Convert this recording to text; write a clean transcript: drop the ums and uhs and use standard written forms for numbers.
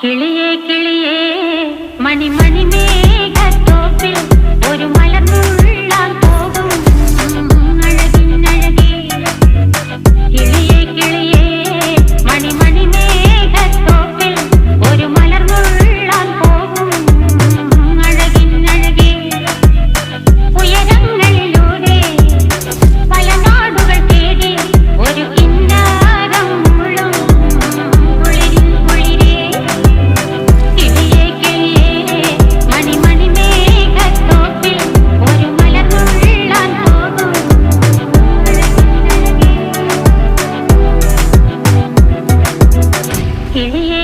കിളിയേ കിളിയേ മണിമണി മേഘത്തോപ്പിൽ ഒരു മലർന്നുള്ളാൻ പോകും അഴകിനഴകേ. കിളിയേ കിളിയേ മണിമണി മേഘത്തോപ്പിൽ ഒരു മലർന്നുള്ളാൻ പോകും അഴകിനഴകേ. ഉയരങ്ങളിലൂടെ പല നാടുകൾ തേടി ഒരു കിന്നാരം മുള്ളും കുളിരിൽ കുളിരേ. കിളിയേ കിളിയേ മണിമണി മേഘത്തോപ്പിൽ ഒരു മലർന്നുള്ളാൻ പോകും അഴകിനഴകേ. കിളിയേ